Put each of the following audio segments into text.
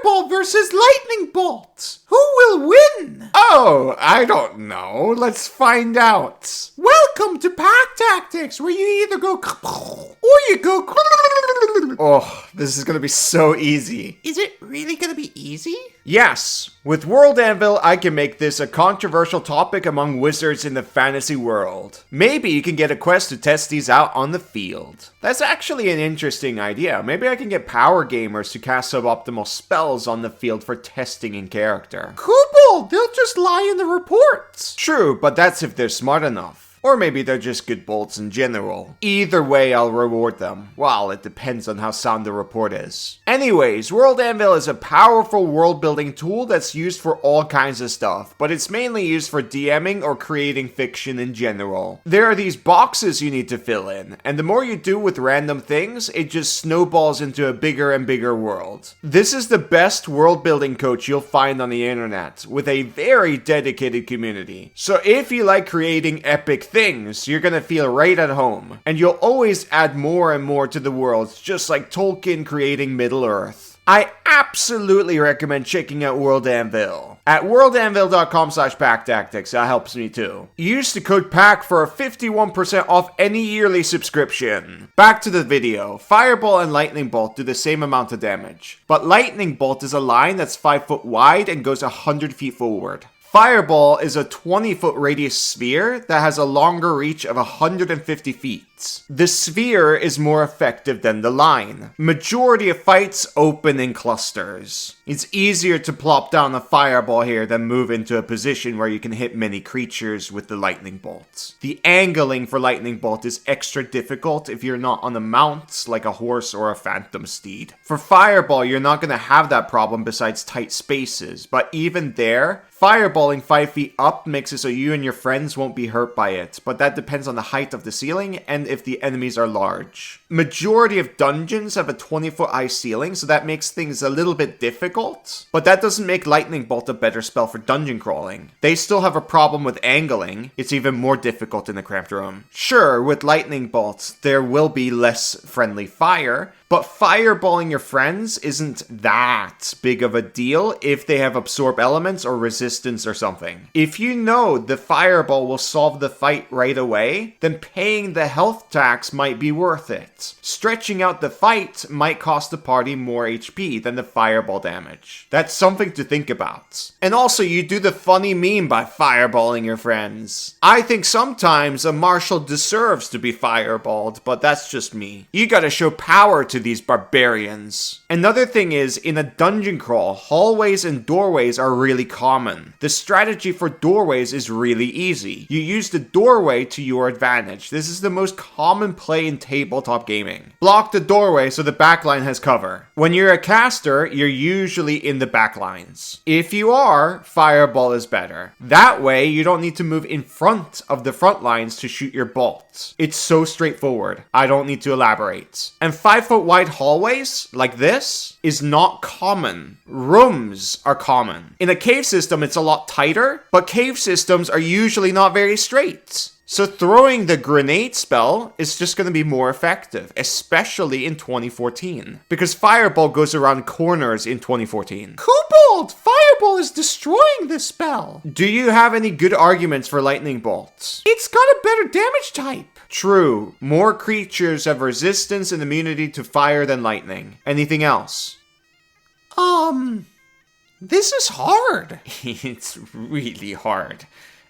Fireball versus Lightning Bolt. Who will win? Oh, I don't know. Let's find out. Welcome to Pack Tactics, where you either go or you go. Oh, this is gonna be so easy. Is it really gonna be easy? Yes, with World Anvil, I can make this a controversial topic among wizards in the fantasy world. Maybe you can get a quest to test these out on the field. That's actually an interesting idea. Maybe I can get power gamers to cast suboptimal spells on the field for testing in character. Cool, they'll just lie in the reports. True, but that's if they're smart enough. Or maybe they're just good bolts in general. Either way, I'll reward them. Well, it depends on how sound the report is. Anyways, World Anvil is a powerful world-building tool that's used for all kinds of stuff, but it's mainly used for DMing or creating fiction in general. There are these boxes you need to fill in, and the more you do with random things, it just snowballs into a bigger and bigger world. This is the best world-building coach you'll find on the internet, with a very dedicated community. So if you like creating epic things, you're gonna feel right at home. And you'll always add more and more to the worlds, just like Tolkien creating Middle-earth. I absolutely recommend checking out World Anvil. At worldanvil.com/packtactics, that helps me too. Use the code PACK for a 51% off any yearly subscription. Back to the video. Fireball and Lightning Bolt do the same amount of damage, but Lightning Bolt is a line that's 5 foot wide and goes 100 feet forward. Fireball is a 20-foot radius sphere that has a longer reach of 150 feet. The sphere is more effective than the line. Majority of fights open in clusters. It's easier to plop down a fireball here than move into a position where you can hit many creatures with the lightning bolt. The angling for lightning bolt is extra difficult if you're not on a mount like a horse or a phantom steed. For fireball, you're not going to have that problem besides tight spaces, but even there, fireballing 5 feet up makes it so you and your friends won't be hurt by it, but that depends on the height of the ceiling and if the enemies are large. Majority of dungeons have a 20-foot high ceiling, so that makes things a little bit difficult, but that doesn't make Lightning Bolt a better spell for dungeon crawling. They still have a problem with angling. It's even more difficult in the cramped room. Sure, with Lightning Bolt, there will be less friendly fire, but fireballing your friends isn't that big of a deal if they have absorb elements or resistance or something. If you know the fireball will solve the fight right away, then paying the health tax might be worth it. Stretching out the fight might cost the party more HP than the fireball damage. That's something to think about. And also, you do the funny meme by fireballing your friends. I think sometimes a marshal deserves to be fireballed, but that's just me. You gotta show power to these barbarians. Another thing is, in a dungeon crawl, hallways and doorways are really common. The strategy for doorways is really easy. You use the doorway to your advantage. This is the most common play in tabletop gaming. Block the doorway so the backline has cover. When you're a caster, you're usually in the backlines. If you are, fireball is better. That way, you don't need to move in front of the front lines to shoot your bolts. It's so straightforward. I don't need to elaborate. And 5 foot wide hallways, like this, is not common. Rooms are common. In a cave system, it's a lot tighter, but cave systems are usually not very straight. So throwing the grenade spell is just going to be more effective, especially in 2014. Because Fireball goes around corners in 2014. Kobold! Fireball is destroying this spell! Do you have any good arguments for Lightning Bolt? It's got a better damage type. True. More creatures have resistance and immunity to fire than lightning. Anything else? This is hard. It's really hard.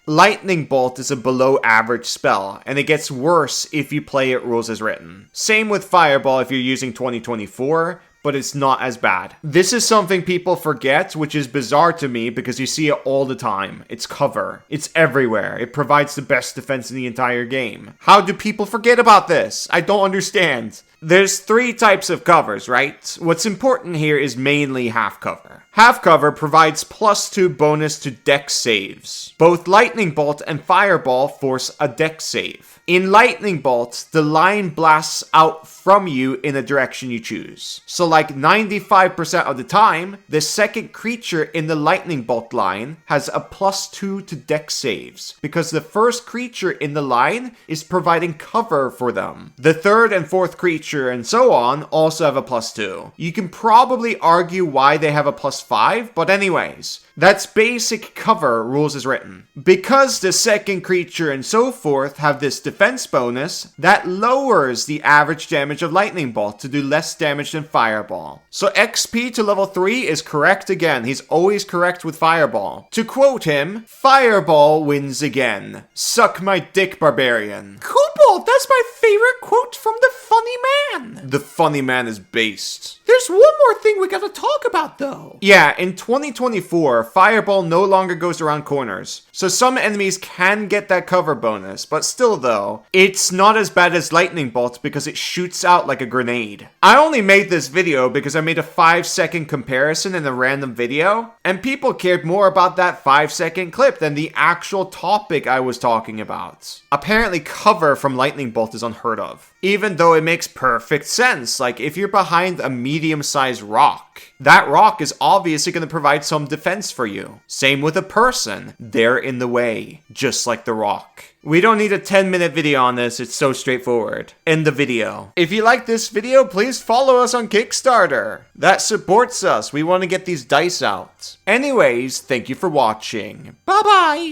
Lightning Bolt is a below average spell, and it gets worse if you play it rules as written. Same with Fireball if you're using 2024, but it's not as bad. This is something people forget, which is bizarre to me because you see it all the time. It's cover. It's everywhere. It provides the best defense in the entire game. How do people forget about this? I don't understand. There's 3 types of covers, right? What's important here is mainly half cover. Half cover provides +2 bonus to dex saves. Both Lightning Bolt and Fireball force a dex save. In Lightning Bolt, the line blasts out from you in a direction you choose. So like 95% of the time, the second creature in the Lightning Bolt line has a +2 to dex saves, because the first creature in the line is providing cover for them. The third and fourth creature creature, and so on also have a +2. You can probably argue why they have a +5, but anyways, that's basic cover rules as written. Because the second creature and so forth have this defense bonus, that lowers the average damage of Lightning Bolt to do less damage than Fireball. So XP to level 3 is correct again. He's always correct with Fireball. To quote him, Fireball wins again. Suck my dick, Barbarian. Cobalt, that's my favorite quote from the Funny Man. The Funny Man is based. There's one more thing we gotta talk about though. Yeah, in 2024, Fireball no longer goes around corners, so some enemies can get that cover bonus, but still though, it's not as bad as Lightning Bolt because it shoots out like a grenade. I only made this video because I made a 5-second comparison in a random video, and people cared more about that 5-second clip than the actual topic I was talking about. Apparently cover from Lightning Bolt is unheard of, even though it makes perfect sense. Like if you're behind a medium-sized rock, that rock is obviously going to provide some defense for you. Same with a person. They're in the way, just like the rock. We don't need a 10-minute video on this, it's so straightforward. End the video. If you like this video, please follow us on Kickstarter. That supports us, we want to get these dice out. Anyways, thank you for watching. Bye-bye.